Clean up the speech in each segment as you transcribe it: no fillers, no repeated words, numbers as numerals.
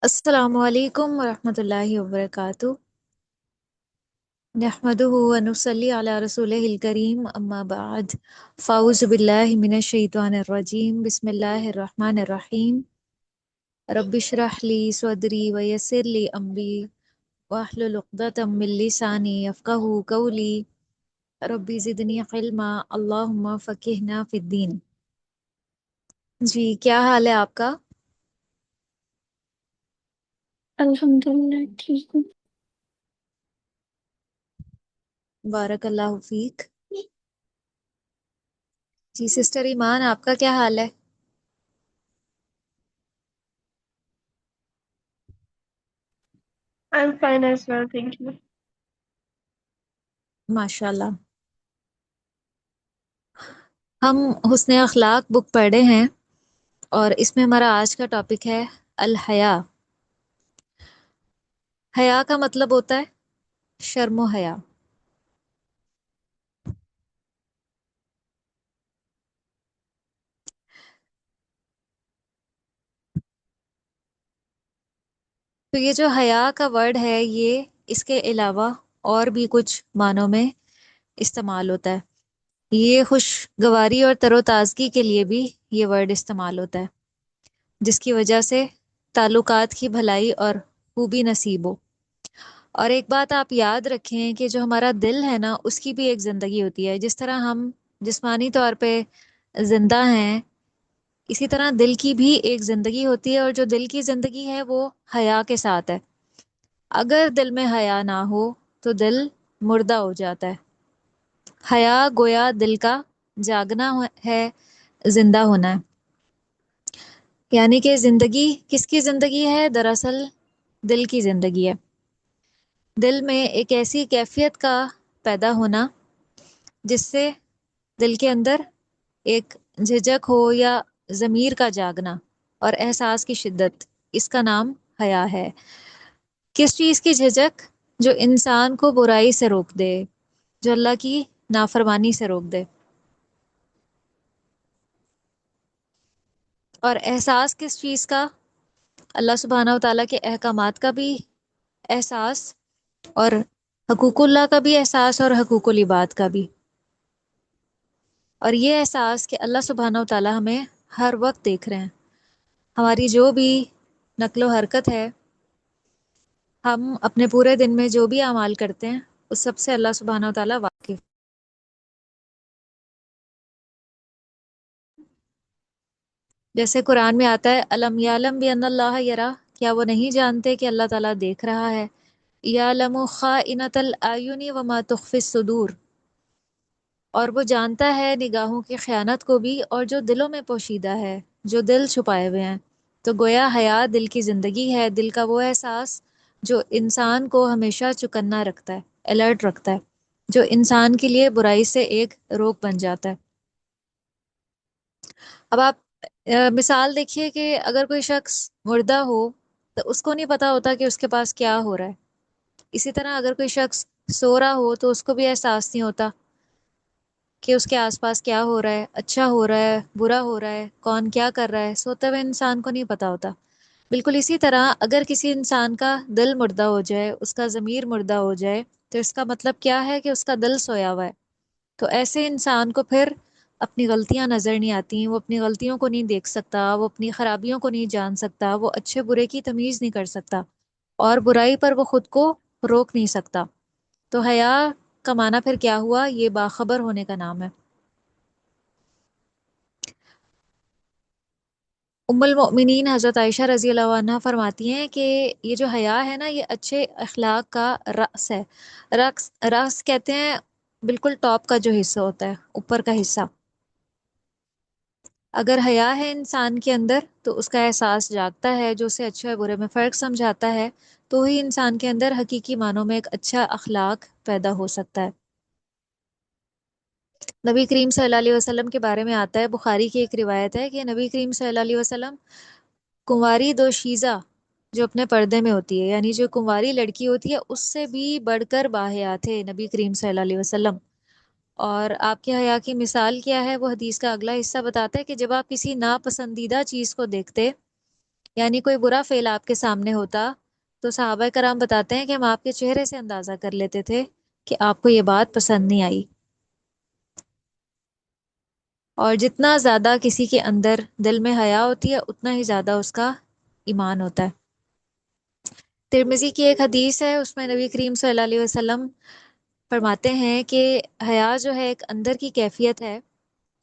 السلام علیکم ورحمۃ اللہ وبرکاتہ۔ نحمدہ ونصلی علی رسولہ الکریم، اما بعد، فاعوذ باللہ من الشیطان الرجیم، بسم اللہ الرحمن الرحیم۔ رب اشرح لی صدری ویسر لی امری واحلل عقدۃ من لسانی یفقہوا قولی، رب زدنی علما، اللہم فقہنا فی الدین۔ جی، کیا حال ہے آپ کا؟ الحمدللہ ٹھیک ہوں۔ بارک اللہ فیک۔ جی سسٹر ایمان، آپ کا کیا حال ہے؟ I'm fine as well, thank you. ماشاء اللہ۔ ہم حسن اخلاق بک پڑھے ہیں، اور اس میں ہمارا آج کا ٹاپک ہے الحیا۔ حیا کا مطلب ہوتا ہے شرم و حیا۔ تو یہ جو حیا کا ورڈ ہے، یہ اس کے علاوہ اور بھی کچھ معنوں میں استعمال ہوتا ہے۔ یہ خوشگواری اور تر و تازگی کے لیے بھی یہ ورڈ استعمال ہوتا ہے، جس کی وجہ سے تعلقات کی بھلائی اور خوبی نصیب ہو۔ اور ایک بات آپ یاد رکھیں کہ جو ہمارا دل ہے نا، اس کی بھی ایک زندگی ہوتی ہے۔ جس طرح ہم جسمانی طور پہ زندہ ہیں، اسی طرح دل کی بھی ایک زندگی ہوتی ہے، اور جو دل کی زندگی ہے وہ حیا کے ساتھ ہے۔ اگر دل میں حیا نہ ہو تو دل مردہ ہو جاتا ہے۔ حیا گویا دل کا جاگنا ہے، زندہ ہونا ہے۔ یعنی کہ زندگی کس کی زندگی ہے؟ دراصل دل کی زندگی ہے۔ دل میں ایک ایسی کیفیت کا پیدا ہونا جس سے دل کے اندر ایک جھجک ہو، یا ضمیر کا جاگنا اور احساس کی شدت، اس کا نام حیا ہے۔ کس چیز کی جھجک؟ جو انسان کو برائی سے روک دے، جو اللہ کی نافرمانی سے روک دے۔ اور احساس کس چیز کا؟ اللہ سبحانہ و تعالیٰ کے احکامات کا بھی احساس، اور حقوق اللہ کا بھی احساس، اور حقوق العباد کا بھی۔ اور یہ احساس کہ اللہ سبحانہ و تعالیٰ ہمیں ہر وقت دیکھ رہے ہیں، ہماری جو بھی نقل و حرکت ہے، ہم اپنے پورے دن میں جو بھی اعمال کرتے ہیں، اس سب سے اللہ سبحانہ و تعالیٰ واقف۔ جیسے قرآن میں آتا ہے الم یعلم بان اللہ یرا، کیا وہ نہیں جانتے کہ اللہ تعالیٰ دیکھ رہا ہے؟ یعلم خائنۃ الاعین وما تخفی الصدور، اور وہ جانتا ہے نگاہوں کی خیانت کو بھی، اور جو دلوں میں پوشیدہ ہے، جو دل چھپائے ہوئے ہیں۔ تو گویا حیا دل کی زندگی ہے، دل کا وہ احساس جو انسان کو ہمیشہ چکنا رکھتا ہے، الرٹ رکھتا ہے، جو انسان کے لیے برائی سے ایک روک بن جاتا ہے۔ اب آپ مثال دیکھیے کہ اگر کوئی شخص مردہ ہو تو اس کو نہیں پتا ہوتا کہ اس کے پاس کیا ہو رہا ہے۔ اسی طرح اگر کوئی شخص سو رہا ہو تو اس کو بھی احساس نہیں ہوتا کہ اس کے آس پاس کیا ہو رہا ہے، اچھا ہو رہا ہے، برا ہو رہا ہے، کون کیا کر رہا ہے، سوتے ہوئے انسان کو نہیں پتا ہوتا۔ بالکل اسی طرح اگر کسی انسان کا دل مردہ ہو جائے، اس کا ضمیر مردہ ہو جائے، تو اس کا مطلب کیا ہے؟ کہ اس کا دل سویا ہوا ہے۔ تو ایسے انسان کو پھر اپنی غلطیاں نظر نہیں آتی، وہ اپنی غلطیوں کو نہیں دیکھ سکتا، وہ اپنی خرابیوں کو نہیں جان سکتا، وہ اچھے برے کی تمیز نہیں کر سکتا، اور برائی پر وہ خود کو روک نہیں سکتا۔ تو حیا کا معنی پھر کیا ہوا؟ یہ باخبر ہونے کا نام ہے۔ ام المؤمنین حضرت عائشہ رضی اللہ عنہ فرماتی ہیں کہ یہ جو حیا ہے نا، یہ اچھے اخلاق کا رأس ہے۔ رأس کہتے ہیں بالکل ٹاپ کا جو حصہ ہوتا ہے، اوپر کا حصہ۔ اگر حیا ہے انسان کے اندر تو اس کا احساس جاگتا ہے، جو اسے اچھے اور برے میں فرق سمجھاتا ہے، تو ہی انسان کے اندر حقیقی معنوں میں ایک اچھا اخلاق پیدا ہو سکتا ہے۔ نبی کریم صلی اللہ علیہ وسلم کے بارے میں آتا ہے، بخاری کی ایک روایت ہے کہ نبی کریم صلی اللہ علیہ وسلم کنواری دوشیزہ جو اپنے پردے میں ہوتی ہے، یعنی جو کنواری لڑکی ہوتی ہے، اس سے بھی بڑھ کر باحیا تھے نبی کریم صلی اللہ علیہ وسلم۔ اور آپ کے حیا کی مثال کیا ہے؟ وہ حدیث کا اگلا حصہ بتاتا ہے کہ جب آپ کسی ناپسندیدہ چیز کو دیکھتے یعنی کوئی برا فعل آپ کے سامنے ہوتا تو صحابہ کرام بتاتے ہیں کہ ہم آپ کے چہرے سے اندازہ کر لیتے تھے کہ آپ کو یہ بات پسند نہیں آئی. اور جتنا زیادہ کسی کے اندر دل میں حیا ہوتی ہے اتنا ہی زیادہ اس کا ایمان ہوتا ہے. ترمذی کی ایک حدیث ہے، اس میں نبی کریم صلی اللہ علیہ وسلم فرماتے ہیں کہ حیا جو ہے ایک اندر کی کیفیت ہے،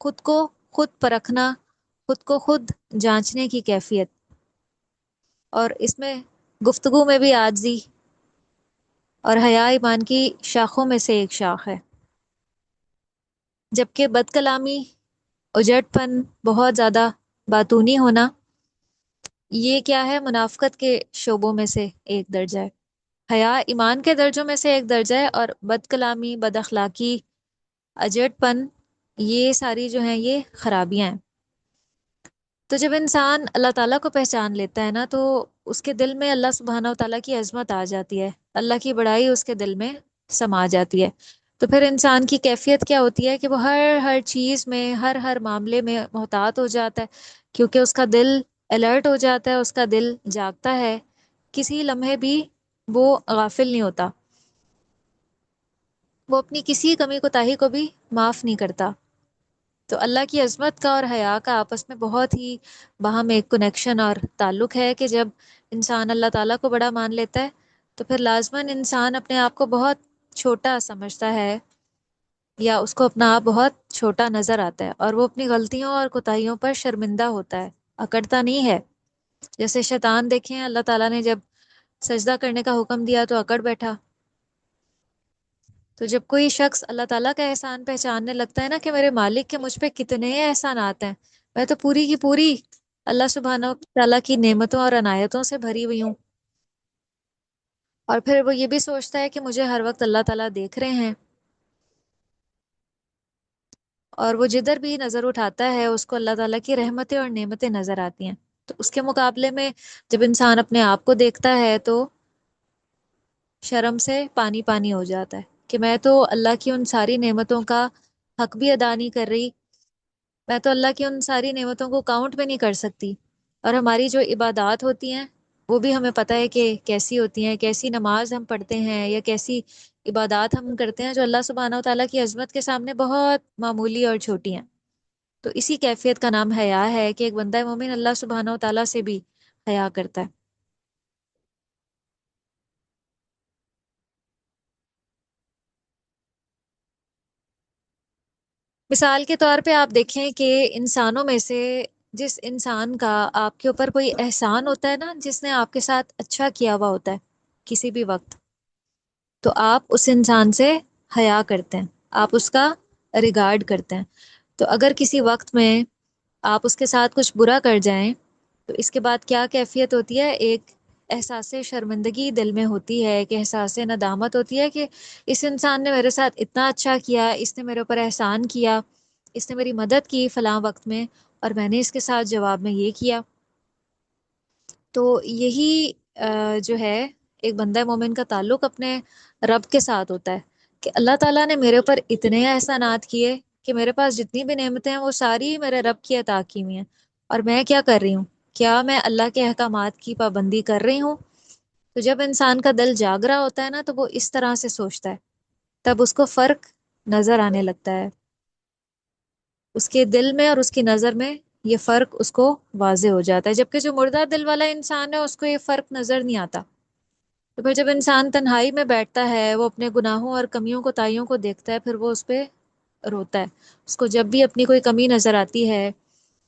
خود کو خود پرکھنا، خود کو خود جانچنے کی کیفیت، اور اس میں گفتگو میں بھی عاجزی، اور حیا ایمان کی شاخوں میں سے ایک شاخ ہے. جبکہ بد کلامی، اجڑ پن، بہت زیادہ باتونی ہونا، یہ کیا ہے؟ منافقت کے شعبوں میں سے ایک درجہ ہے. حیا ایمان کے درجوں میں سے ایک درجہ ہے، اور بد کلامی، بد اخلاقی، اجڑ پن، یہ ساری جو ہیں یہ خرابیاں ہیں. تو جب انسان اللہ تعالیٰ کو پہچان لیتا ہے نا تو اس کے دل میں اللہ سبحانہ و تعالیٰ کی عظمت آ جاتی ہے، اللہ کی بڑائی اس کے دل میں سما جاتی ہے. تو پھر انسان کی کیفیت کیا ہوتی ہے کہ وہ ہر چیز میں، ہر معاملے میں محتاط ہو جاتا ہے، کیونکہ اس کا دل الرٹ ہو جاتا ہے، اس کا دل جاگتا ہے، کسی لمحے بھی وہ غافل نہیں ہوتا، وہ اپنی کسی کمی کوتاہی کو بھی معاف نہیں کرتا. تو اللہ کی عظمت کا اور حیا کا آپس میں بہت ہی باہم ایک کنیکشن اور تعلق ہے کہ جب انسان اللہ تعالیٰ کو بڑا مان لیتا ہے تو پھر لازماً انسان اپنے آپ کو بہت چھوٹا سمجھتا ہے، یا اس کو اپنا آپ بہت چھوٹا نظر آتا ہے، اور وہ اپنی غلطیوں اور کوتاہیوں پر شرمندہ ہوتا ہے، اکڑتا نہیں ہے. جیسے شیطان دیکھیں، اللہ تعالیٰ نے جب سجدہ کرنے کا حکم دیا تو اکڑ بیٹھا. تو جب کوئی شخص اللہ تعالیٰ کا احسان پہچاننے لگتا ہے نا کہ میرے مالک کے مجھ پہ کتنے احسانات ہیں، میں تو پوری کی پوری اللہ سبحانہ و تعالیٰ کی نعمتوں اور عنایتوں سے بھری ہوئی ہوں، اور پھر وہ یہ بھی سوچتا ہے کہ مجھے ہر وقت اللہ تعالیٰ دیکھ رہے ہیں، اور وہ جدھر بھی نظر اٹھاتا ہے اس کو اللہ تعالیٰ کی رحمتیں اور نعمتیں نظر آتی ہیں. تو اس کے مقابلے میں جب انسان اپنے آپ کو دیکھتا ہے تو شرم سے پانی پانی ہو جاتا ہے کہ میں تو اللہ کی ان ساری نعمتوں کا حق بھی ادا نہیں کر رہی، میں تو اللہ کی ان ساری نعمتوں کو کاؤنٹ بھی نہیں کر سکتی. اور ہماری جو عبادات ہوتی ہیں وہ بھی ہمیں پتہ ہے کہ کیسی ہوتی ہیں، کیسی نماز ہم پڑھتے ہیں یا کیسی عبادات ہم کرتے ہیں جو اللہ سبحانہ و تعالیٰ کی عظمت کے سامنے بہت معمولی اور چھوٹی ہیں. تو اسی کیفیت کا نام حیا ہے کہ ایک بندہ مومن اللہ سبحانہ و تعالیٰ سے بھی حیا کرتا ہے. مثال کے طور پہ آپ دیکھیں کہ انسانوں میں سے جس انسان کا آپ کے اوپر کوئی احسان ہوتا ہے نا، جس نے آپ کے ساتھ اچھا کیا ہوا ہوتا ہے کسی بھی وقت، تو آپ اس انسان سے حیا کرتے ہیں، آپ اس کا ریگارڈ کرتے ہیں. تو اگر کسی وقت میں آپ اس کے ساتھ کچھ برا کر جائیں تو اس کے بعد کیا کیفیت ہوتی ہے؟ ایک احساس شرمندگی دل میں ہوتی ہے، ایک احساس ندامت ہوتی ہے کہ اس انسان نے میرے ساتھ اتنا اچھا کیا، اس نے میرے اوپر احسان کیا، اس نے میری مدد کی فلاں وقت میں، اور میں نے اس کے ساتھ جواب میں یہ کیا. تو یہی جو ہے ایک بندہ مومن کا تعلق اپنے رب کے ساتھ ہوتا ہے کہ اللہ تعالیٰ نے میرے اوپر اتنے احسانات کیے کہ میرے پاس جتنی بھی نعمتیں ہیں وہ ساری میرے رب کی عطا کی ہوئی ہیں، اور میں کیا کر رہی ہوں؟ کیا میں اللہ کے احکامات کی پابندی کر رہی ہوں؟ تو جب انسان کا دل جاگ رہا ہوتا ہے نا تو وہ اس طرح سے سوچتا ہے، تب اس کو فرق نظر آنے لگتا ہے، اس کے دل میں اور اس کی نظر میں یہ فرق اس کو واضح ہو جاتا ہے. جبکہ جو مردہ دل والا انسان ہے اس کو یہ فرق نظر نہیں آتا. تو پھر جب انسان تنہائی میں بیٹھتا ہے، وہ اپنے گناہوں اور کمیوں کوتاہیوں کو دیکھتا ہے، پھر وہ اس پہ روتا ہے. اس کو جب بھی اپنی کوئی کمی نظر آتی ہے،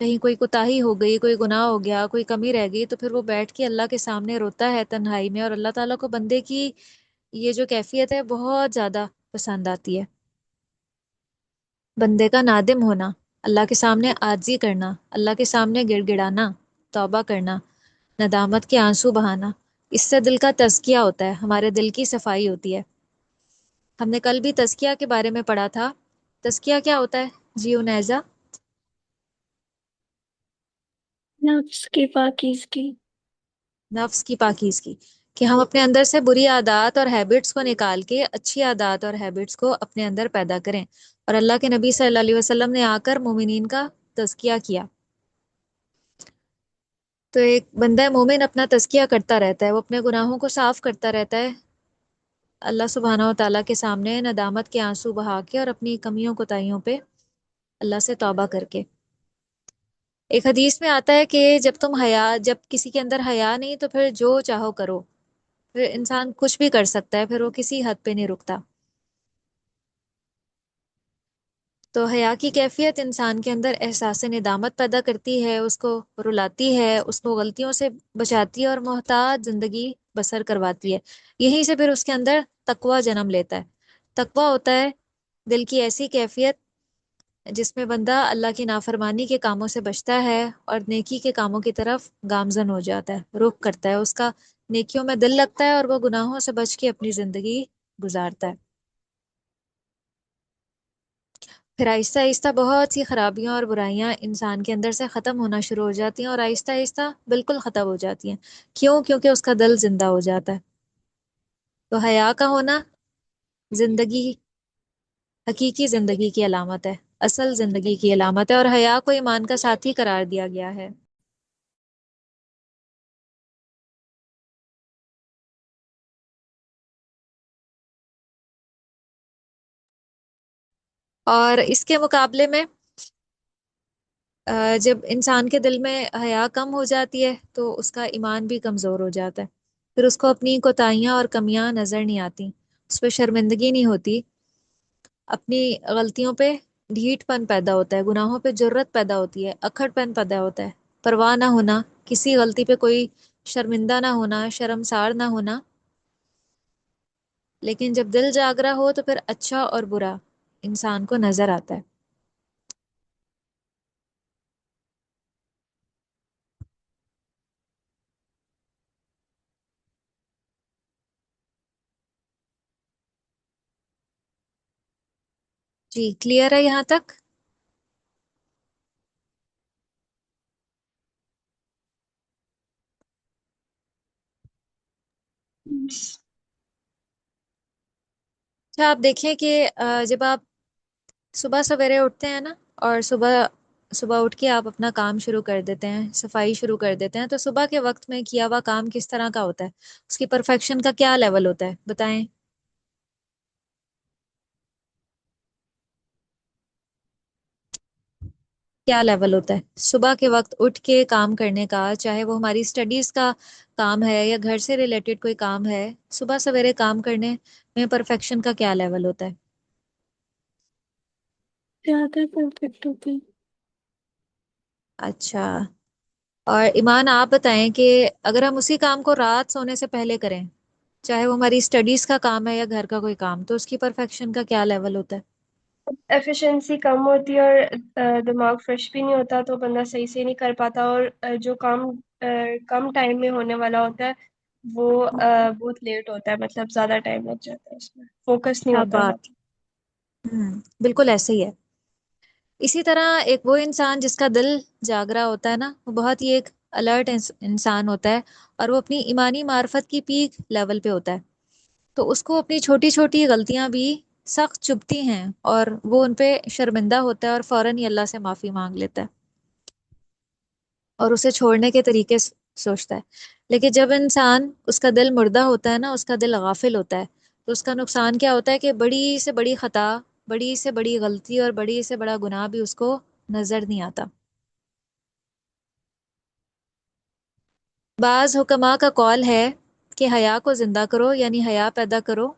کہیں کوئی کوتاہی ہو گئی، کوئی گناہ ہو گیا، کوئی کمی رہ گئی، تو پھر وہ بیٹھ کے اللہ کے سامنے روتا ہے تنہائی میں. اور اللہ تعالیٰ کو بندے کی یہ جو کیفیت ہے بہت زیادہ پسند آتی ہے، بندے کا نادم ہونا، اللہ کے سامنے عاجزی کرنا، اللہ کے سامنے گڑ گڑانا، توبہ کرنا، ندامت کے آنسو بہانا. اس سے دل کا تزکیہ ہوتا ہے، ہمارے دل کی صفائی ہوتی ہے. ہم نے کل بھی تزکیہ کے بارے میں پڑھا تھا. تزکیہ کیا ہوتا ہے جی انیزا؟ نفس کی پاکیزگی. نفس کی پاکیزگی، کہ ہم اپنے اندر سے بری عادات اور ہیبٹس کو نکال کے اچھی عادات اور ہیبٹس کو اپنے اندر پیدا کریں. اور اللہ کے نبی صلی اللہ علیہ وسلم نے آ کر مومنین کا تزکیہ کیا. تو ایک بندہ مومن اپنا تزکیہ کرتا رہتا ہے، وہ اپنے گناہوں کو صاف کرتا رہتا ہے اللہ سبحانہ و تعالیٰ کے سامنے ندامت کے آنسو بہا کے، اور اپنی کمیوں کوتاہیوں پہ اللہ سے توبہ کر کے۔ ایک حدیث میں آتا ہے کہ جب کسی کے اندر حیا نہیں تو پھر جو چاہو کرو، پھر انسان کچھ بھی کر سکتا ہے، پھر وہ کسی حد پہ نہیں رکتا۔ تو حیا کی کیفیت انسان کے اندر احساس ندامت پیدا کرتی ہے، اس کو رلاتی ہے، اس کو غلطیوں سے بچاتی ہے اور محتاط زندگی بسر کرواتی ہے۔ یہیں سے پھر اس کے اندر تقوی جنم لیتا ہے۔ تقوی ہوتا ہے دل کی ایسی کیفیت جس میں بندہ اللہ کی نافرمانی کے کاموں سے بچتا ہے اور نیکی کے کاموں کی طرف گامزن ہو جاتا ہے، رخ کرتا ہے، اس کا نیکیوں میں دل لگتا ہے اور وہ گناہوں سے بچ کے اپنی زندگی گزارتا ہے۔ پھر آہستہ آہستہ بہت سی خرابیاں اور برائیاں انسان کے اندر سے ختم ہونا شروع ہو جاتی ہیں، اور آہستہ آہستہ بالکل ختم ہو جاتی ہیں۔ کیوں؟ کیونکہ اس کا دل زندہ ہو جاتا ہے۔ تو حیا کا ہونا زندگی، حقیقی زندگی کی علامت ہے، اصل زندگی کی علامت ہے، اور حیا کو ایمان کا ساتھی قرار دیا گیا ہے۔ اور اس کے مقابلے میں جب انسان کے دل میں حیا کم ہو جاتی ہے تو اس کا ایمان بھی کمزور ہو جاتا ہے، پھر اس کو اپنی کوتاہیاں اور کمیاں نظر نہیں آتی، اس پہ شرمندگی نہیں ہوتی، اپنی غلطیوں پہ ڈھیٹ پن پیدا ہوتا ہے، گناہوں پہ جرت پیدا ہوتی ہے، اکھڑ پن پیدا ہوتا ہے، پرواہ نہ ہونا، کسی غلطی پہ کوئی شرمندہ نہ ہونا، شرمسار نہ ہونا۔ لیکن جب دل جاگرا ہو تو پھر اچھا اور برا انسان کو نظر آتا ہے۔ جی کلیئر ہے یہاں تک؟ اچھا آپ دیکھیں کہ جب آپ صبح سویرے اٹھتے ہیں نا، اور صبح صبح اٹھ کے آپ اپنا کام شروع کر دیتے ہیں، صفائی شروع کر دیتے ہیں، تو صبح کے وقت میں کیا ہوا کام کس طرح کا ہوتا ہے؟ اس کی پرفیکشن کا کیا لیول ہوتا ہے بتائیں؟ کیا لیول ہوتا ہے صبح کے وقت اٹھ کے کام کرنے کا؟ چاہے وہ ہماری اسٹڈیز کا کام ہے یا گھر سے ریلیٹڈ کوئی کام ہے، صبح سویرے کام کرنے میں پرفیکشن کا کیا لیول ہوتا ہے؟ زیادہ پرفیکٹ ہوتی اچھا، اور ایمان آپ بتائیں کہ اگر ہم اسی کام کو رات سونے سے پہلے کریں، چاہے وہ ہماری اسٹڈیز کا کام ہے یا گھر کا کوئی کام، تو اس کی پرفیکشن کا کیا لیول ہوتا ہے؟ ایفیشنسی کم ہوتی ہے اور دماغ فریش بھی نہیں ہوتا، تو بندہ صحیح سے نہیں کر پاتا، اور جو کام کم ٹائم میں ہونے والا ہوتا ہے وہ بہت لیٹ ہوتا ہے، مطلب زیادہ ٹائم لگ جاتا ہے، اس میں فوکس نہیں کیا ہوتا بات! زیادہ۔ بالکل ایسے ہی ہے۔ اسی طرح ایک وہ انسان جس کا دل جاگرا ہوتا ہے نا، وہ بہت ہی ایک الرٹ انسان ہوتا ہے، اور وہ اپنی ایمانی معرفت کی پیک لیول پہ ہوتا ہے، تو اس کو اپنی چھوٹی چھوٹی غلطیاں بھی سخت چبھتی ہیں، اور وہ ان پہ شرمندہ ہوتا ہے اور فوراً ہی اللہ سے معافی مانگ لیتا ہے اور اسے چھوڑنے کے طریقے سوچتا ہے۔ لیکن جب انسان، اس کا دل مردہ ہوتا ہے نا، اس کا دل غافل ہوتا ہے، تو اس کا نقصان کیا ہوتا ہے کہ بڑی سے بڑی خطا، بڑی سے بڑی غلطی اور بڑی سے بڑا گناہ بھی اس کو نظر نہیں آتا۔ بعض حکماء کا قول ہے کہ حیا کو زندہ کرو، یعنی حیا پیدا کرو،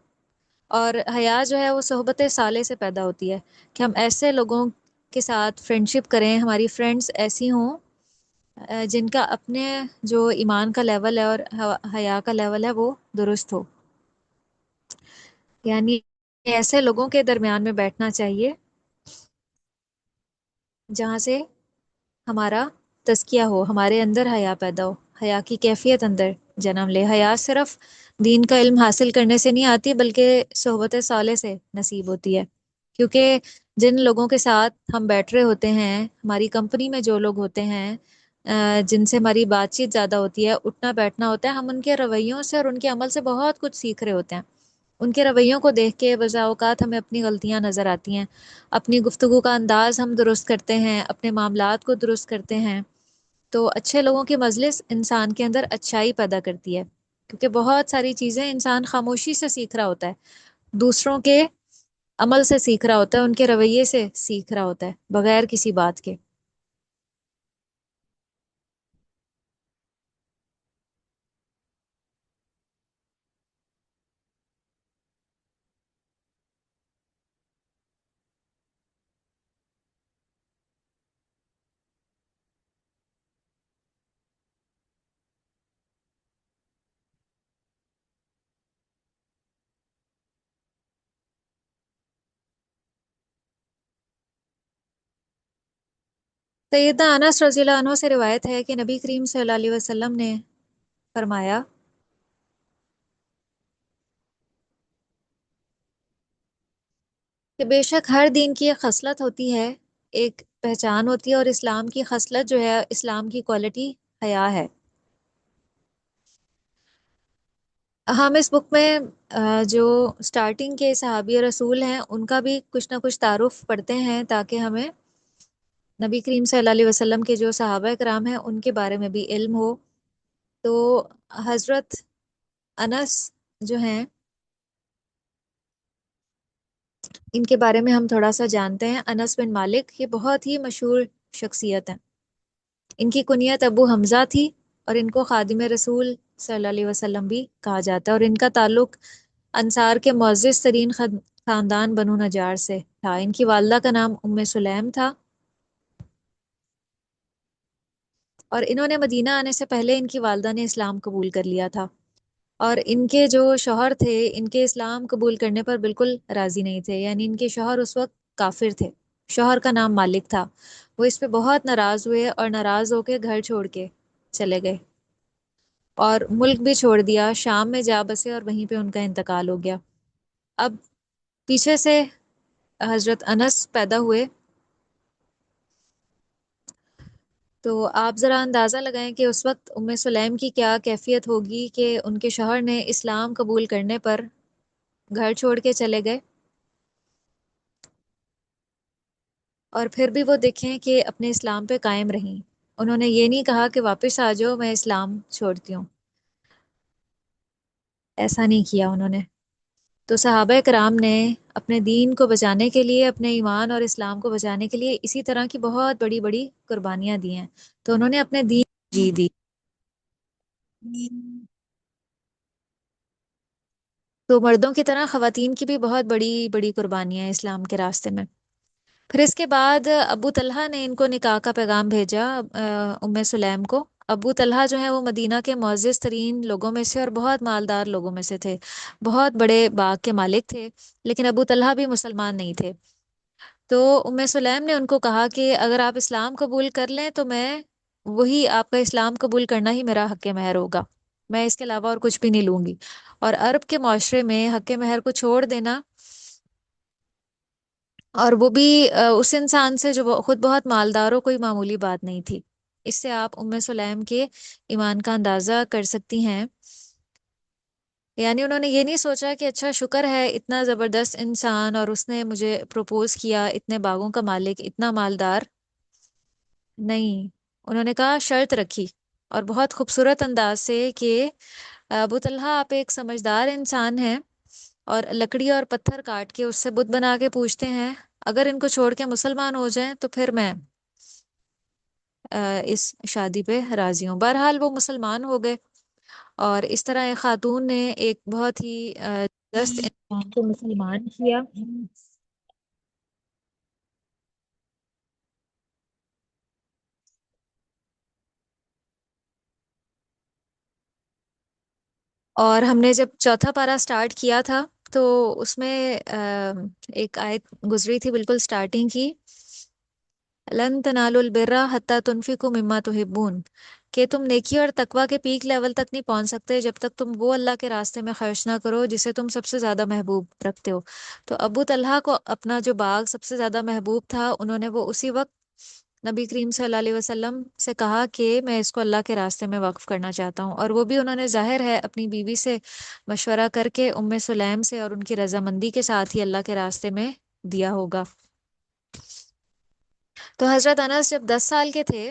اور حیا جو ہے وہ صحبت صالح سے پیدا ہوتی ہے، کہ ہم ایسے لوگوں کے ساتھ فرینڈشپ کریں، ہماری فرینڈز ایسی ہوں جن کا اپنے جو ایمان کا لیول ہے اور حیا کا لیول ہے وہ درست ہو، یعنی ایسے لوگوں کے درمیان میں بیٹھنا چاہیے جہاں سے ہمارا تزکیہ ہو، ہمارے اندر حیا پیدا ہو، حیا کی کیفیت اندر جنم لے۔ حیا صرف دین کا علم حاصل کرنے سے نہیں آتی، بلکہ صحبت صالح سے نصیب ہوتی ہے، کیونکہ جن لوگوں کے ساتھ ہم بیٹھ رہے ہوتے ہیں، ہماری کمپنی میں جو لوگ ہوتے ہیں، جن سے ہماری بات چیت زیادہ ہوتی ہے، اٹھنا بیٹھنا ہوتا ہے، ہم ان کے رویوں سے اور ان کے عمل سے بہت کچھ سیکھ رہے ہوتے ہیں۔ ان کے رویوں کو دیکھ کے بزا اوقات ہمیں اپنی غلطیاں نظر آتی ہیں، اپنی گفتگو کا انداز ہم درست کرتے ہیں، اپنے معاملات کو درست کرتے ہیں، تو اچھے لوگوں کی مجلس انسان کے اندر اچھائی پیدا کرتی ہے، کیونکہ بہت ساری چیزیں انسان خاموشی سے سیکھ رہا ہوتا ہے، دوسروں کے عمل سے سیکھ رہا ہوتا ہے، ان کے رویے سے سیکھ رہا ہوتا ہے بغیر کسی بات کے۔ سیدنا انس رضی اللہ عنہ سے روایت ہے کہ نبی کریم صلی اللہ علیہ وسلم نے فرمایا کہ بے شک ہر دین کی ایک خصلت ہوتی ہے، ایک پہچان ہوتی ہے، اور اسلام کی خصلت جو ہے، اسلام کی کوالٹی حیا ہے۔ ہم اس بک میں جو سٹارٹنگ کے صحابی رسول ہیں ان کا بھی کچھ نہ کچھ تعارف پڑھتے ہیں، تاکہ ہمیں نبی کریم صلی اللہ علیہ وسلم کے جو صحابہ کرام ہیں ان کے بارے میں بھی علم ہو۔ تو حضرت انس جو ہیں، ان کے بارے میں ہم تھوڑا سا جانتے ہیں۔ انس بن مالک یہ بہت ہی مشہور شخصیت ہیں۔ ان کی کنیت ابو حمزہ تھی، اور ان کو خادم رسول صلی اللہ علیہ وسلم بھی کہا جاتا ہے، اور ان کا تعلق انصار کے معزز ترین خاندان بنو نجار سے تھا۔ ان کی والدہ کا نام ام سلیم تھا، اور انہوں نے مدینہ آنے سے پہلے ان کی والدہ نے اسلام قبول کر لیا تھا، اور ان کے جو شوہر تھے ان کے اسلام قبول کرنے پر بالکل راضی نہیں تھے، یعنی ان کے شوہر اس وقت کافر تھے۔ شوہر کا نام مالک تھا۔ وہ اس پہ بہت ناراض ہوئے، اور ناراض ہو کے گھر چھوڑ کے چلے گئے، اور ملک بھی چھوڑ دیا، شام میں جا بسے، اور وہیں پہ ان کا انتقال ہو گیا۔ اب پیچھے سے حضرت انس پیدا ہوئے، تو آپ ذرا اندازہ لگائیں کہ اس وقت ام سلیم کی کیا کیفیت ہوگی کہ ان کے شوہر نے اسلام قبول کرنے پر گھر چھوڑ کے چلے گئے، اور پھر بھی وہ دیکھیں کہ اپنے اسلام پہ قائم رہیں۔ انہوں نے یہ نہیں کہا کہ واپس آ جاؤ میں اسلام چھوڑتی ہوں، ایسا نہیں کیا انہوں نے۔ تو صحابہ کرام نے اپنے دین کو بچانے کے لیے، اپنے ایمان اور اسلام کو بچانے کے لیے اسی طرح کی بہت بڑی بڑی قربانیاں دی ہیں، تو انہوں نے اپنے دین جی دی۔ تو مردوں کی طرح خواتین کی بھی بہت بڑی بڑی قربانیاں ہیں اسلام کے راستے میں۔ پھر اس کے بعد ابو طلحہ نے ان کو نکاح کا پیغام بھیجا ام سلیم کو۔ ابو طلحہ جو ہیں وہ مدینہ کے معزز ترین لوگوں میں سے اور بہت مالدار لوگوں میں سے تھے، بہت بڑے باغ کے مالک تھے، لیکن ابو طلحہ بھی مسلمان نہیں تھے۔ تو ام سلیم نے ان کو کہا کہ اگر آپ اسلام قبول کر لیں تو میں وہی، آپ کا اسلام قبول کرنا ہی میرا حق مہر ہوگا، میں اس کے علاوہ اور کچھ بھی نہیں لوں گی۔ اور عرب کے معاشرے میں حق مہر کو چھوڑ دینا، اور وہ بھی اس انسان سے جو خود بہت مالدار ہو، کوئی معمولی بات نہیں تھی۔ اس سے آپ ام سلیم کے ایمان کا اندازہ کر سکتی ہیں۔ یعنی انہوں نے یہ نہیں سوچا کہ اچھا شکر ہے اتنا زبردست انسان اور اس نے مجھے پروپوز کیا، اتنے باغوں کا مالک، اتنا مالدار، نہیں۔ انہوں نے کہا، شرط رکھی اور بہت خوبصورت انداز سے کہ ابو طلحہ آپ ایک سمجھدار انسان ہیں، اور لکڑی اور پتھر کاٹ کے اس سے بت بنا کے پوچھتے ہیں، اگر ان کو چھوڑ کے مسلمان ہو جائیں تو پھر میں اس شادی پہ راضی ہوں۔ بہرحال وہ مسلمان ہو گئے، اور اس طرح ایک خاتون نے ایک بہت ہی دست انسان کو مسلمان کیا۔ اور ہم نے جب چوتھا پارا سٹارٹ کیا تھا تو اس میں ایک آیت گزری تھی بالکل سٹارٹنگ کی، لن تنالوا البر حتی تنفقوا مما تحبون، کہ تم نیکی اور تقوی کے پیک لیول تک نہیں پہنچ سکتے جب تک تم وہ اللہ کے راستے میں خرچ نہ کرو جسے تم سب سے زیادہ محبوب رکھتے ہو۔ تو ابو طلحہ کو اپنا جو باغ سب سے زیادہ محبوب تھا، انہوں نے وہ اسی وقت نبی کریم صلی اللہ علیہ وسلم سے کہا کہ میں اس کو اللہ کے راستے میں وقف کرنا چاہتا ہوں، اور وہ بھی انہوں نے ظاہر ہے اپنی بیوی سے مشورہ کر کے، ام سلیم سے، اور ان کی رضامندی کے ساتھ ہی اللہ کے راستے میں دیا ہوگا۔ تو حضرت انس جب 10 سال کے تھے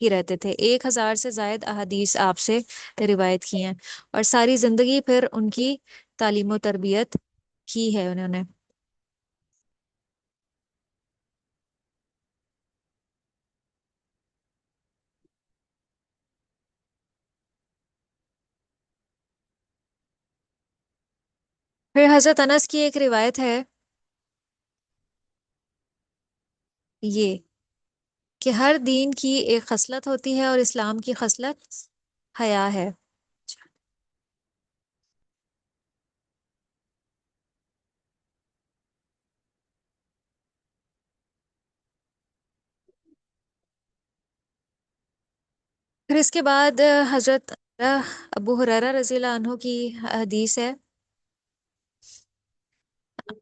ہی رہتے تھے، 1000 سے زائد احادیث آپ سے روایت کی ہیں، اور ساری زندگی پھر ان کی تعلیم و تربیت کی ہے انہوں نے۔ پھر حضرت انس کی ایک روایت ہے یہ، کہ ہر دین کی ایک خصلت ہوتی ہے اور اسلام کی خصلت حیا ہے۔ پھر اس کے بعد حضرت ابو ہریرہ رضی اللہ عنہ کی حدیث ہے،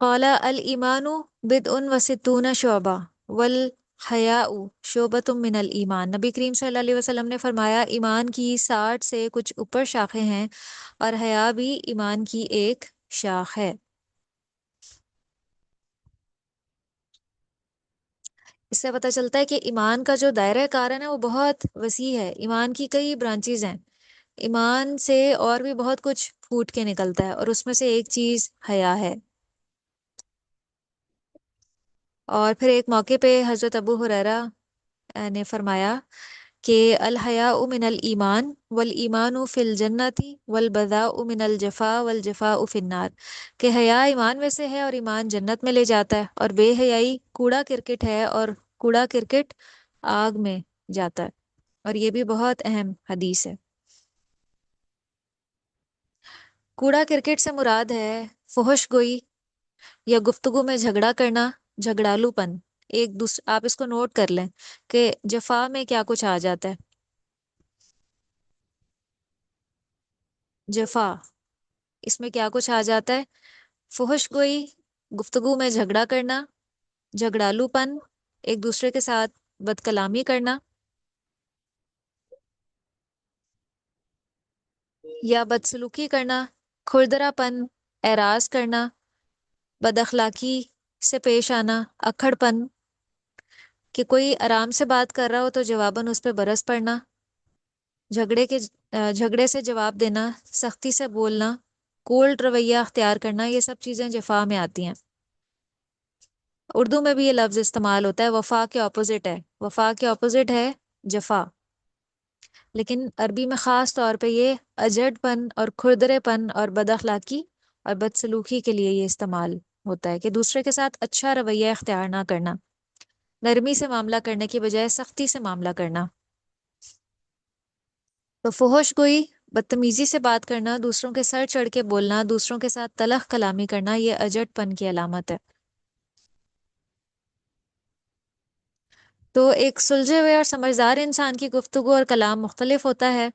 قال الایمان بدء وستون شعبہ والحیاء شعبۃ من الایمان۔ نبی کریم صلی اللہ علیہ وسلم نے فرمایا ایمان کی 60 سے کچھ اوپر شاخیں ہیں، اور حیا بھی ایمان کی ایک شاخ ہے۔ اس سے پتہ چلتا ہے کہ ایمان کا جو دائرہ کار ہے نا وہ بہت وسیع ہے، ایمان کی کئی برانچیز ہیں، ایمان سے اور بھی بہت کچھ پھوٹ کے نکلتا ہے، اور اس میں سے ایک چیز حیا ہے۔ اور پھر ایک موقع پہ حضرت ابو ہریرہ نے فرمایا کہ الحیاء من الایمان والایمان فی الجنت والبذاء من الجفاء والجفاء فی النار، کہ حیا ایمان میں سے ہے اور ایمان جنت میں لے جاتا ہے، اور بے حیائی کوڑا کرکٹ ہے اور کوڑا کرکٹ آگ میں جاتا ہے، اور یہ بھی بہت اہم حدیث ہے۔ کوڑا کرکٹ سے مراد ہے فحش گوئی یا گفتگو میں جھگڑا کرنا، جھگڑالو پن، ایک دوسرے، آپ اس کو نوٹ کر لیں کہ جفا میں کیا کچھ آ جاتا ہے۔ جفا، اس میں کیا کچھ آ جاتا ہے؟ فحش گوئی، گفتگو میں جھگڑا کرنا، جھگڑالو پن، ایک دوسرے کے ساتھ بد کلامی کرنا یا بدسلوکی کرنا، کھردرا پن، اعراض کرنا، بد اخلاقی سے پیش آنا، اکھڑ پن، کہ کوئی آرام سے بات کر رہا ہو تو جواباً اس پہ برس پڑنا، جھگڑے سے جواب دینا، سختی سے بولنا، کولڈ رویہ اختیار کرنا، یہ سب چیزیں جفا میں آتی ہیں۔ اردو میں بھی یہ لفظ استعمال ہوتا ہے، وفا کے اپوزٹ ہے، وفا کے اپوزٹ ہے جفا، لیکن عربی میں خاص طور پہ یہ اجڑ پن اور کھردرے پن اور بد اخلاقی اور بدسلوکی کے لیے یہ استعمال ہوتا ہے، کہ دوسرے کے ساتھ اچھا رویہ اختیار نہ کرنا، نرمی سے معاملہ کرنے کی بجائے سختی سے معاملہ کرنا۔ تو فحش گوئی، بدتمیزی سے بات کرنا، دوسروں کے سر چڑھ کے بولنا، دوسروں کے ساتھ تلخ کلامی کرنا، یہ اجڑ پن کی علامت ہے۔ تو ایک سلجھے ہوئے اور سمجھدار انسان کی گفتگو اور کلام مختلف ہوتا ہے،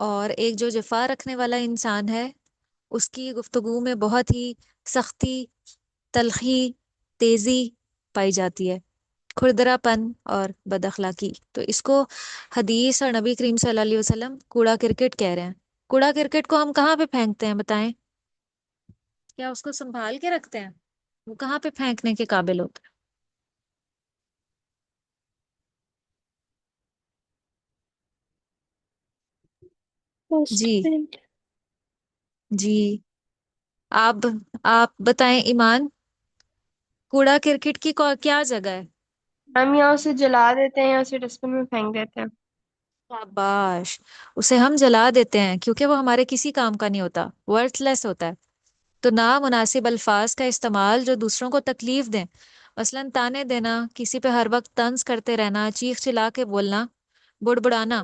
اور ایک جو جفا رکھنے والا انسان ہے اس کی گفتگو میں بہت ہی سختی، تلخی، تیزی پائی جاتی ہے، کھردرا پن اور بد اخلاقی۔ تو اس کو حدیث اور نبی کریم صلی اللہ علیہ وسلم کوڑا کرکٹ کہہ رہے ہیں۔ کوڑا کرکٹ کو ہم کہاں پہ پھینکتے ہیں بتائیں؟ کیا اس کو سنبھال کے رکھتے ہیں؟ وہ کہاں پہ پھینکنے کے قابل ہوتا ہے؟ ڈسٹ جی، بن۔ جی، آپ آپ بتائیں ایمان، کوڑا کرکٹ کی کیا جگہ ہے؟ ہم یا اسے جلا دیتے ہیں یا اسے ڈسٹ بن میں پھینک دیتے ہیں۔ شاباش، اسے ہم جلا دیتے ہیں کیونکہ وہ ہمارے کسی کام کا نہیں ہوتا، ورتھ لیس ہوتا ہے۔ تو نامناسب الفاظ کا استعمال جو دوسروں کو تکلیف دیں، مثلاً تانے دینا، کسی پہ ہر وقت طنز کرتے رہنا، چیخ چلا کے بولنا، بڑبڑانا،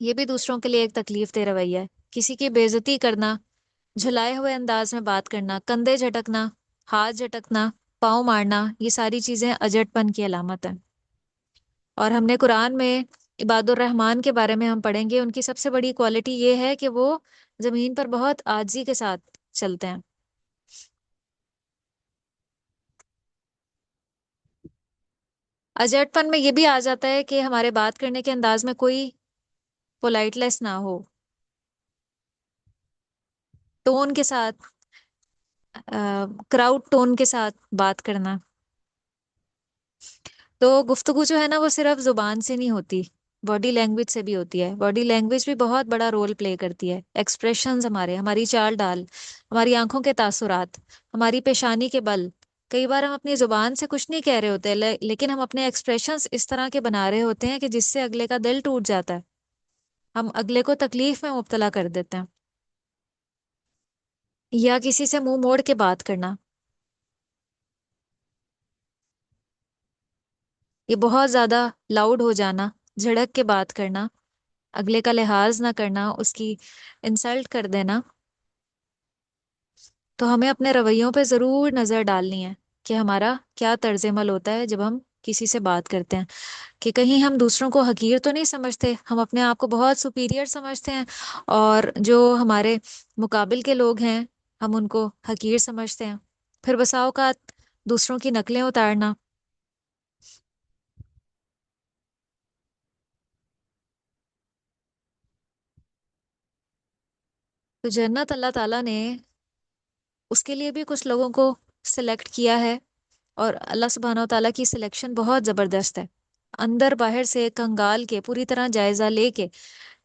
یہ بھی دوسروں کے لیے ایک تکلیف دہ رویہ ہے۔ کسی کی بے عزتی کرنا، جھلائے ہوئے انداز میں بات کرنا، کندھے جھٹکنا، ہاتھ جھٹکنا، پاؤں مارنا، یہ ساری چیزیں اجڑ پن کی علامت ہیں۔ اور ہم نے قرآن میں عباد الرحمن کے بارے میں ہم پڑھیں گے، ان کی سب سے بڑی کوالٹی یہ ہے کہ وہ زمین پر بہت عاجزی کے ساتھ چلتے ہیں۔ اجڑ پن میں یہ بھی آ جاتا ہے کہ ہمارے بات کرنے کے انداز میں کوئی پولائٹلیس نہ ہو، ٹون کے ساتھ، کراؤڈ ٹون کے ساتھ بات کرنا۔ تو گفتگو جو ہے نا وہ صرف زبان سے نہیں ہوتی، باڈی لینگویج سے بھی ہوتی ہے. باڈی لینگویج بھی بہت بڑا رول پلے کرتی ہے. ایکسپریشنز ہمارے، ہماری چال ڈال، ہماری آنکھوں کے تاثرات، ہماری پیشانی کے بل. کئی بار ہم اپنی زبان سے کچھ نہیں کہہ رہے ہوتے لیکن ہم اپنے ایکسپریشنز اس طرح کے بنا رہے ہوتے ہیں کہ جس سے اگلے کا دل ٹوٹ جاتا ہے، ہم اگلے کو تکلیف میں مبتلا کر دیتے ہیں. یا کسی سے منہ موڑ کے بات کرنا، یہ بہت زیادہ لاؤڈ ہو جانا، جھڑک کے بات کرنا، اگلے کا لحاظ نہ کرنا، اس کی انسلٹ کر دینا. تو ہمیں اپنے رویوں پہ ضرور نظر ڈالنی ہے کہ ہمارا کیا طرز عمل ہوتا ہے جب ہم کسی سے بات کرتے ہیں، کہ کہیں ہم دوسروں کو حقیر تو نہیں سمجھتے، ہم اپنے آپ کو بہت سپیریئر سمجھتے ہیں اور جو ہمارے مقابل کے لوگ ہیں ہم ان کو حقیر سمجھتے ہیں. پھر بسا اوقات دوسروں کی نقلیں اتارنا. تو جنت اللہ تعالیٰ نے اس کے لیے بھی کچھ لوگوں کو سلیکٹ کیا ہے، اور اللہ سبحانہ و تعالیٰ کی سلیکشن بہت زبردست ہے. اندر باہر سے کنگال کے پوری طرح جائزہ لے کے،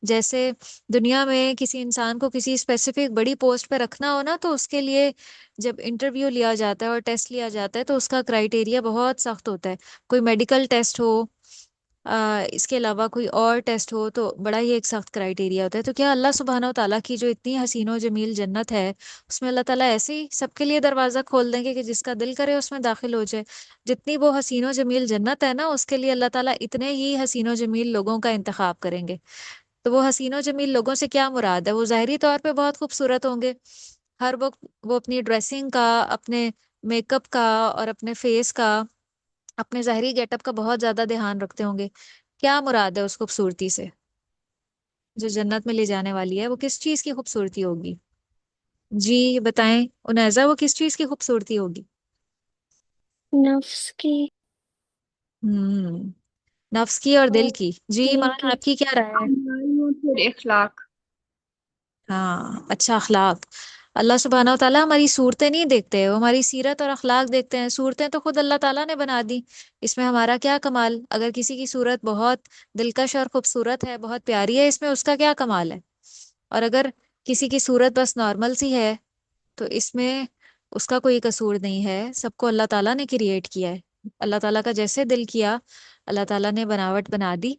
جیسے دنیا میں کسی انسان کو کسی اسپیسیفک بڑی پوسٹ پہ رکھنا ہو نا، تو اس کے لیے جب انٹرویو لیا جاتا ہے اور ٹیسٹ لیا جاتا ہے تو اس کا کرائٹیریا بہت سخت ہوتا ہے. کوئی میڈیکل ٹیسٹ ہو، اس کے علاوہ کوئی اور ٹیسٹ ہو، تو بڑا ہی ایک سخت کرائٹیریا ہوتا ہے. تو کیا اللہ سبحانہ و تعالیٰ کی جو اتنی حسین و جمیل جنت ہے، اس میں اللہ تعالیٰ ایسے ہی سب کے لیے دروازہ کھول دیں گے کہ جس کا دل کرے اس میں داخل ہو جائے؟ جتنی وہ حسین و جمیل جنت ہے نا، اس کے لیے اللہ تعالیٰ اتنے ہی حسین و جمیل لوگوں کا انتخاب کریں گے. تو وہ حسین و جمیل لوگوں سے کیا مراد ہے؟ وہ ظاہری طور پہ بہت خوبصورت ہوں گے، ہر وقت وہ اپنی ڈریسنگ کا، اپنے میک اپ کا اور اپنے فیس کا، اپنے ظاہری گیٹ اپ کا بہت زیادہ دھیان رکھتے ہوں گے. کیا مراد ہے اس خوبصورتی سے جو جنت میں لے جانے والی ہے؟ وہ کس چیز کی خوبصورتی ہوگی؟ جی بتائیں انیزا، وہ کس چیز کی خوبصورتی ہوگی؟ نفس کی. ہوں، نفس کی اور دل اور کی. جی دل ایمان، کی. آپ کی کیا رائے ہے؟ اور پھر اخلاق. ہاں، اچھا اخلاق. اللہ سبحانہ و تعالیٰ ہماری صورتیں نہیں دیکھتے، وہ ہماری سیرت اور اخلاق دیکھتے ہیں. صورتیں تو خود اللہ تعالیٰ نے بنا دی، اس میں ہمارا کیا کمال؟ اگر کسی کی صورت بہت دلکش اور خوبصورت ہے، بہت پیاری ہے، اس میں اس کا کیا کمال ہے؟ اور اگر کسی کی صورت بس نارمل سی ہے تو اس میں اس کا کوئی قصور نہیں ہے. سب کو اللہ تعالیٰ نے کریٹ کیا ہے. اللہ تعالیٰ کا جیسے دل کیا، اللہ تعالیٰ نے بناوٹ بنا دی.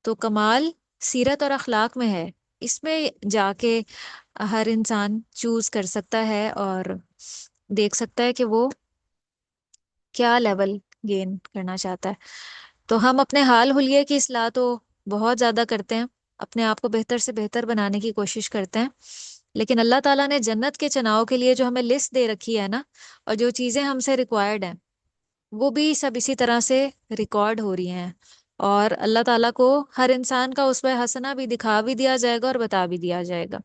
تو کمال سیرت اور اخلاق میں ہے. اس میں جا کے ہر انسان چوز کر سکتا ہے اور دیکھ سکتا ہے کہ وہ کیا لیول گین کرنا چاہتا ہے. تو ہم اپنے حال حلیے کی اصلاح تو بہت زیادہ کرتے ہیں، اپنے آپ کو بہتر سے بہتر بنانے کی کوشش کرتے ہیں، لیکن اللہ تعالیٰ نے جنت کے چناؤ کے لیے جو ہمیں لسٹ دے رکھی ہے نا، اور جو چیزیں ہم سے ریکوائرڈ ہیں، وہ بھی سب اسی طرح سے ریکارڈ ہو رہی ہیں. اور اللہ تعالیٰ کو ہر انسان کا اسوہ حسنہ بھی دکھا بھی دیا جائے گا اور بتا بھی دیا جائے گا.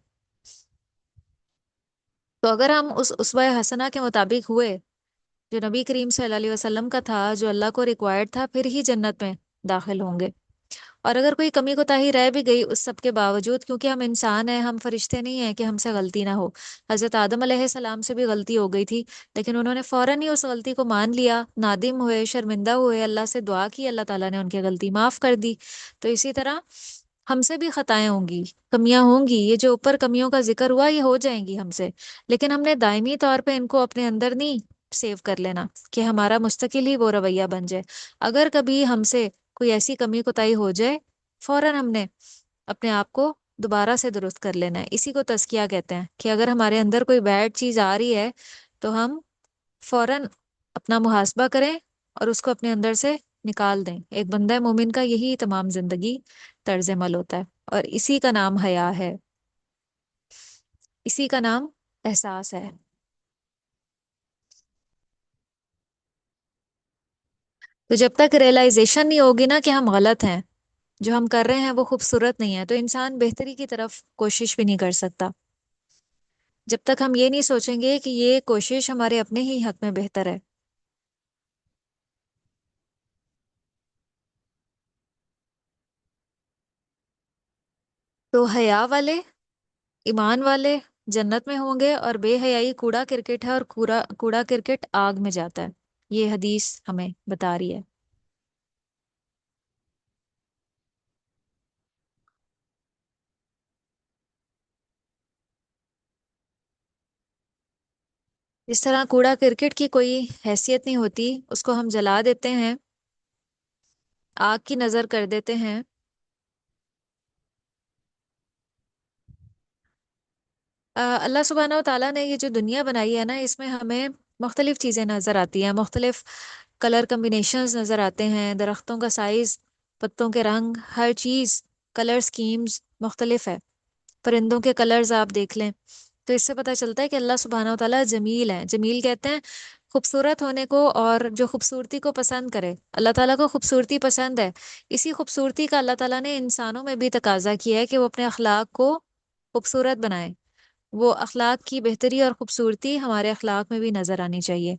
تو اگر ہم اس اسوہ حسنہ کے مطابق ہوئے جو نبی کریم صلی اللہ علیہ وسلم کا تھا، جو اللہ کو ریکوائرڈ تھا، پھر ہی جنت میں داخل ہوں گے. اور اگر کوئی کمی کوتاہی رہ بھی گئی اس سب کے باوجود، کیونکہ ہم انسان ہیں، ہم فرشتے نہیں ہیں کہ ہم سے غلطی نہ ہو. حضرت آدم علیہ السلام سے بھی غلطی ہو گئی تھی، لیکن انہوں نے فوراً ہی اس غلطی کو مان لیا، نادم ہوئے، شرمندہ ہوئے، اللہ سے دعا کی، اللہ تعالیٰ نے ان کی غلطی معاف کر دی. تو اسی طرح ہم سے بھی خطائیں ہوں گی، کمیاں ہوں گی. یہ جو اوپر کمیوں کا ذکر ہوا یہ ہو جائیں گی ہم سے، لیکن ہم نے دائمی طور پہ ان کو اپنے اندر نہیں سیو کر لینا کہ ہمارا مستقل ہی وہ رویہ بن جائے. اگر کبھی ہم سے کوئی ایسی کمی کوتاہی ہو جائے، فوراً ہم نے اپنے آپ کو دوبارہ سے درست کر لینا ہے. اسی کو تزکیہ کہتے ہیں، کہ اگر ہمارے اندر کوئی بیڈ چیز آ رہی ہے تو ہم فوراً اپنا محاسبہ کریں اور اس کو اپنے اندر سے نکال دیں. ایک بندہ مومن کا یہی تمام زندگی طرز عمل ہوتا ہے، اور اسی کا نام حیا ہے، اسی کا نام احساس ہے. تو جب تک ریئلائزیشن نہیں ہوگی نا کہ ہم غلط ہیں، جو ہم کر رہے ہیں وہ خوبصورت نہیں ہے، تو انسان بہتری کی طرف کوشش بھی نہیں کر سکتا. جب تک ہم یہ نہیں سوچیں گے کہ یہ کوشش ہمارے اپنے ہی حق میں بہتر ہے. تو حیا والے، ایمان والے جنت میں ہوں گے، اور بے حیائی کوڑا کرکٹ ہے، اور کوڑا کوڑا کرکٹ آگ میں جاتا ہے. یہ حدیث ہمیں بتا رہی ہے۔ اس طرح کوڑا کرکٹ کی کوئی حیثیت نہیں ہوتی، اس کو ہم جلا دیتے ہیں، آگ کی نظر کر دیتے ہیں۔ اللہ سبحانہ و تعالیٰ نے یہ جو دنیا بنائی ہے نا، اس میں ہمیں مختلف چیزیں نظر آتی ہیں، مختلف کلر کمبینیشنز نظر آتے ہیں، درختوں کا سائز، پتوں کے رنگ، ہر چیز کلر سکیمز مختلف ہے۔ پرندوں کے کلرز آپ دیکھ لیں تو اس سے پتہ چلتا ہے کہ اللہ سبحانہ و تعالیٰ جمیل ہے۔ جمیل کہتے ہیں خوبصورت ہونے کو، اور جو خوبصورتی کو پسند کرے۔ اللہ تعالیٰ کو خوبصورتی پسند ہے، اسی خوبصورتی کا اللہ تعالیٰ نے انسانوں میں بھی تقاضا کیا ہے کہ وہ اپنے اخلاق کو خوبصورت بنائیں۔ وہ اخلاق کی بہتری اور خوبصورتی ہمارے اخلاق میں بھی نظر آنی چاہیے۔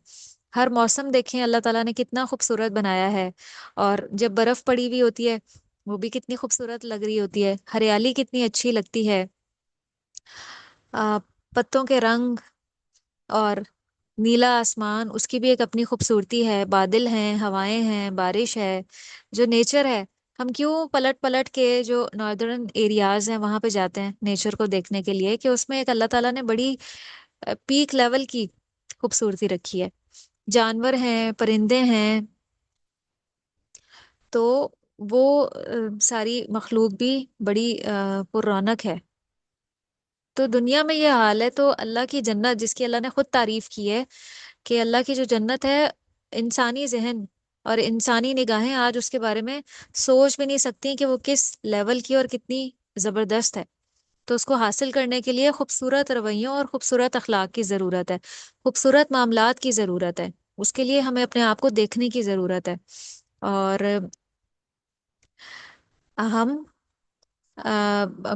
ہر موسم دیکھیں اللہ تعالیٰ نے کتنا خوبصورت بنایا ہے، اور جب برف پڑی ہوئی ہوتی ہے وہ بھی کتنی خوبصورت لگ رہی ہوتی ہے، ہریالی کتنی اچھی لگتی ہے، آ، پتوں کے رنگ اور نیلا آسمان، اس کی بھی ایک اپنی خوبصورتی ہے، بادل ہیں، ہوائیں ہیں، بارش ہے، جو نیچر ہے۔ ہم کیوں پلٹ پلٹ کے جو ناردرن ایریاز ہیں وہاں پہ جاتے ہیں نیچر کو دیکھنے کے لیے، کہ اس میں ایک اللہ تعالیٰ نے بڑی پیک لیول کی خوبصورتی رکھی ہے۔ جانور ہیں، پرندے ہیں، تو وہ ساری مخلوق بھی بڑی پر رونق ہے۔ تو دنیا میں یہ حال ہے، تو اللہ کی جنت جس کی اللہ نے خود تعریف کی ہے کہ اللہ کی جو جنت ہے، انسانی ذہن اور انسانی نگاہیں آج اس کے بارے میں سوچ بھی نہیں سکتی کہ وہ کس لیول کی اور کتنی زبردست ہے۔ تو اس کو حاصل کرنے کے لیے خوبصورت رویوں اور خوبصورت اخلاق کی ضرورت ہے، خوبصورت معاملات کی ضرورت ہے، اس کے لیے ہمیں اپنے آپ کو دیکھنے کی ضرورت ہے۔ اور ہم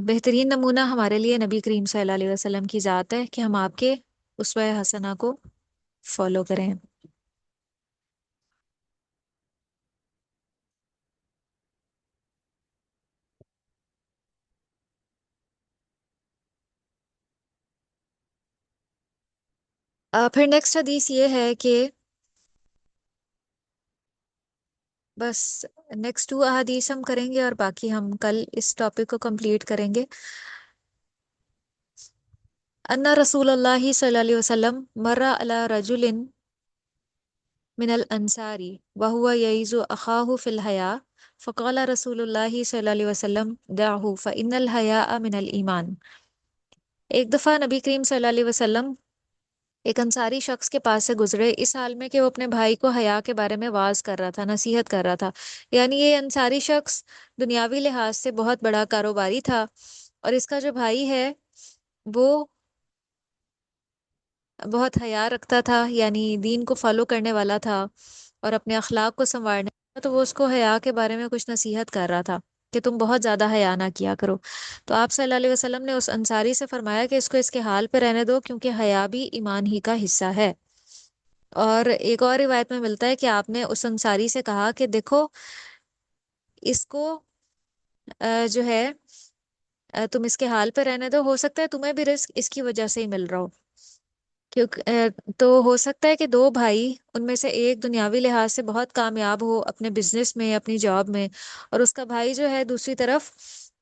بہترین نمونہ ہمارے لیے نبی کریم صلی اللہ علیہ وسلم کی ذات ہے کہ ہم آپ کے اسوہ حسنہ کو فالو کریں۔ پھر نیکسٹ حدیث یہ ہے کہ بس نیکسٹ 2 احادیث ہم کریں گے اور باقی ہم کل اس ٹاپک کو کمپلیٹ کریں گے۔ ان رسول اللہ صلی اللہ علیہ وسلم مر علی رجل من الانصار وهو يعيذ اخاه في الحياء فقال رسول الله صلی اللہ علیہ وسلم دعه فإن الحياء من الایمان۔ ایک دفعہ نبی کریم صلی اللہ علیہ وسلم ایک انصاری شخص کے پاس سے گزرے، اس حال میں کہ وہ اپنے بھائی کو حیا کے بارے میں واز کر رہا تھا، نصیحت کر رہا تھا۔ یعنی یہ انصاری شخص دنیاوی لحاظ سے بہت بڑا کاروباری تھا، اور اس کا جو بھائی ہے وہ بہت حیا رکھتا تھا، یعنی دین کو فالو کرنے والا تھا اور اپنے اخلاق کو سنوارنے والا، تو وہ اس کو حیا کے بارے میں کچھ نصیحت کر رہا تھا کہ تم بہت زیادہ حیا نہ کیا کرو۔ تو آپ صلی اللہ علیہ وسلم نے اس انصاری سے فرمایا کہ اس کو اس کے حال پہ رہنے دو، کیونکہ حیا بھی ایمان ہی کا حصہ ہے۔ اور ایک اور روایت میں ملتا ہے کہ آپ نے اس انصاری سے کہا کہ دیکھو اس کو جو ہے تم اس کے حال پہ رہنے دو، ہو سکتا ہے تمہیں بھی رزق اس کی وجہ سے ہی مل رہا ہو، کیونکہ تو ہو سکتا ہے کہ 2 بھائی ان میں سے ایک دنیاوی لحاظ سے بہت کامیاب ہو اپنے بزنس میں، اپنی جاب میں، اور اس کا بھائی جو ہے دوسری طرف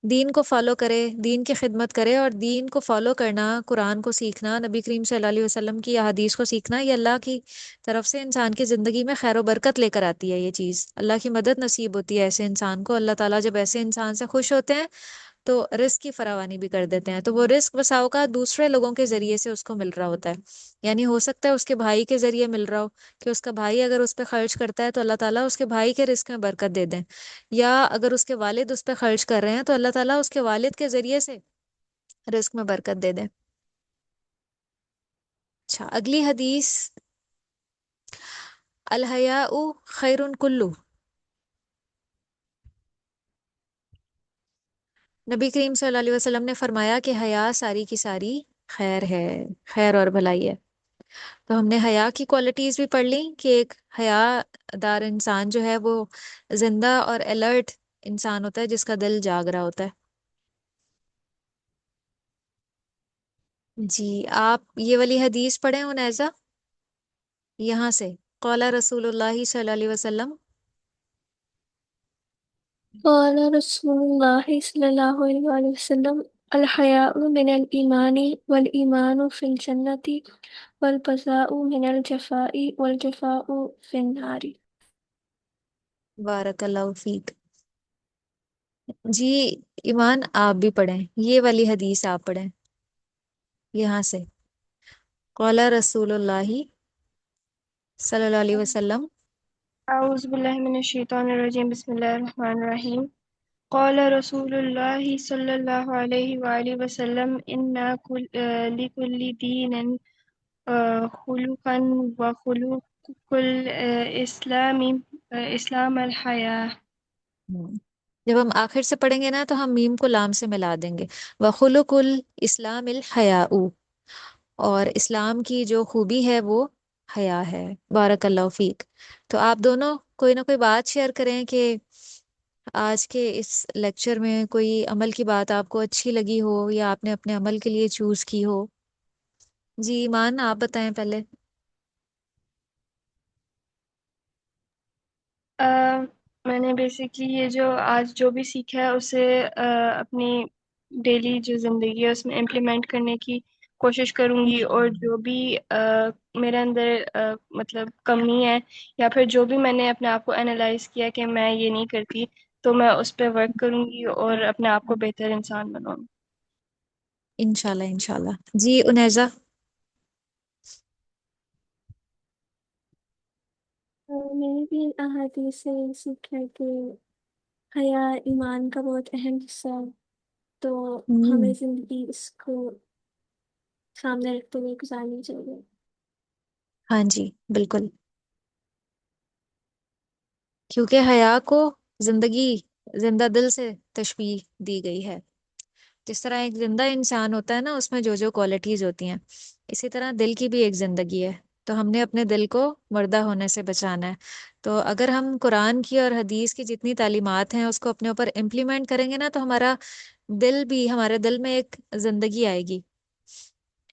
دین کو فالو کرے، دین کی خدمت کرے، اور دین کو فالو کرنا، قرآن کو سیکھنا، نبی کریم صلی اللہ علیہ وسلم کی احادیث کو سیکھنا، یہ اللہ کی طرف سے انسان کی زندگی میں خیر و برکت لے کر آتی ہے۔ یہ چیز اللہ کی مدد نصیب ہوتی ہے ایسے انسان کو۔ اللہ تعالیٰ جب ایسے انسان سے خوش ہوتے ہیں تو رزق کی فراوانی بھی کر دیتے ہیں، تو وہ رزق بسا اوقات دوسرے لوگوں کے ذریعے سے اس کو مل رہا ہوتا ہے۔ یعنی ہو سکتا ہے اس کے بھائی کے ذریعے مل رہا ہو، کہ اس کا بھائی اگر اس پہ خرچ کرتا ہے تو اللہ تعالیٰ اس کے بھائی کے رزق میں برکت دے دیں، یا اگر اس کے والد اس پہ خرچ کر رہے ہیں تو اللہ تعالیٰ اس کے والد کے ذریعے سے رزق میں برکت دے دیں۔ اچھا، اگلی حدیث، الحیاء خیر کلو۔ نبی کریم صلی اللہ علیہ وسلم نے فرمایا کہ حیا ساری کی ساری خیر ہے، خیر اور بھلائی ہے۔ تو ہم نے حیا کی کوالٹیز بھی پڑھ لی کہ ایک حیا دار انسان جو ہے وہ زندہ اور الرٹ انسان ہوتا ہے، جس کا دل جاگ رہا ہوتا ہے۔ جی، آپ یہ والی حدیث پڑھیں عنیزہ یہاں سے۔ قال رسول اللہ صلی اللہ علیہ وسلم. قال رسول الله صلى الله عليه وآله وسلم الحياء من الإيمان والإيمان في الجنة والبذاء من الجفاء والجفاء في النار. بارک اللہ فیک. جی ایمان آپ بھی پڑھیں، یہ والی حدیث آپ پڑھیں یہاں سے. قال رسول اللہ صلی اللہ علیہ وسلم. اعوذ باللہ من الشیطان الرجیم، بسم اللہ الرحمن الرحیم. قال رسول اللہ صلی اللہ علیہ وآلہ وسلم لکل دین خلقا وخلق اسلام الحیاء. جب ہم آخر سے پڑھیں گے نا تو ہم میم کو لام سے ملا دیں گے. وخلق الاسلام الحیاء، اور اسلام کی جو خوبی ہے وہ حیا ہے. بارک اللہ فیک. تو آپ دونوں کوئی نہ کوئی بات شیئر کریں کہ آج کے اس لیکچر میں کوئی عمل کی بات آپ کو اچھی لگی ہو یا آپ نے اپنے عمل کے لیے چوز کی ہو. جی ایمان آپ بتائیں پہلے. میں نے بیسکلی یہ جو آج جو بھی سیکھا ہے اسے اپنی ڈیلی جو زندگی ہے اس میں امپلیمنٹ کرنے کی کوشش کروں گی، اور جو بھی میرے اندر مطلب کمی ہے یا پھر جو بھی میں نے اپنے آپ کو انالائز کیا کہ میں یہ نہیں کرتی، تو میں اس پہ ورک کروں گی اور اپنے آپ کو بہتر انسان بناؤں گی. انشاءاللہ انشاءاللہ. جی انیزہ. میں نے بھی احادیث سے یہ سیکھا ہے کہ حیا ایمان کا بہت اہم حصہ ہے، تو ہمیں زندگی اس کو سامنے رکھتے ہوئے گزارنی چاہیے. ہاں جی بالکل، کیونکہ حیا کو زندگی زندہ دل سے تشبیہ دی گئی ہے. جس طرح ایک زندہ انسان ہوتا ہے نا، اس میں جو جو کوالٹیز ہوتی ہیں، اسی طرح دل کی بھی ایک زندگی ہے. تو ہم نے اپنے دل کو مردہ ہونے سے بچانا ہے. تو اگر ہم قرآن کی اور حدیث کی جتنی تعلیمات ہیں اس کو اپنے اوپر امپلیمنٹ کریں گے نا، تو ہمارے دل میں ایک زندگی آئے گی،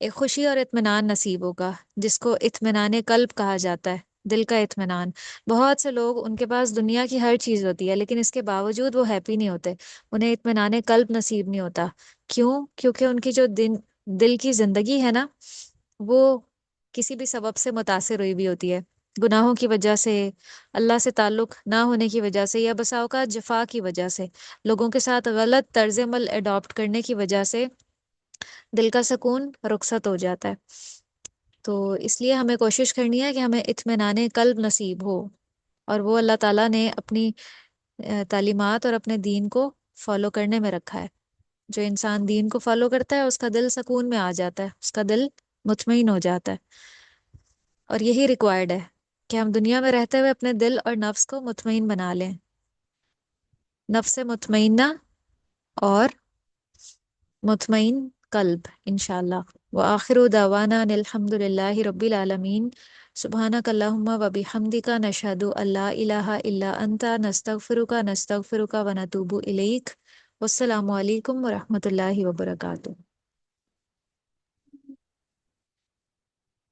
ایک خوشی اور اطمینان نصیب ہوگا، جس کو اطمینان قلب کہا جاتا ہے. دل کا اطمینان. بہت سے لوگ، ان کے پاس دنیا کی ہر چیز ہوتی ہے لیکن اس کے باوجود وہ ہیپی نہیں ہوتے، انہیں اطمینان قلب نصیب نہیں ہوتا. کیوں؟ کیونکہ ان کی جو دل کی زندگی ہے نا، وہ کسی بھی سبب سے متاثر ہوئی بھی ہوتی ہے. گناہوں کی وجہ سے، اللہ سے تعلق نہ ہونے کی وجہ سے، یا بسا اوقات جفا کی وجہ سے، لوگوں کے ساتھ غلط طرز عمل اڈاپٹ کرنے کی وجہ سے دل کا سکون رخصت ہو جاتا ہے. تو اس لیے ہمیں کوشش کرنی ہے کہ ہمیں اطمینان قلب نصیب ہو، اور وہ اللہ تعالیٰ نے اپنی تعلیمات اور اپنے دین کو فالو کرنے میں رکھا ہے. جو انسان دین کو فالو کرتا ہے اس کا دل سکون میں آ جاتا ہے، اس کا دل مطمئن ہو جاتا ہے. اور یہی ریکوائرڈ ہے کہ ہم دنیا میں رہتے ہوئے اپنے دل اور نفس کو مطمئن بنا لیں. نفس مطمئنہ اور مطمئن قلب انشاءاللہ. وآخر دعوانا ان الحمد للہ رب العالمین. سبحانک اللہم و بحمدک، نشہد ان لا الہ الا انت، نستغفرک ونتوب الیک. والسلام علیکم ورحمۃ اللہ وبرکاتہ.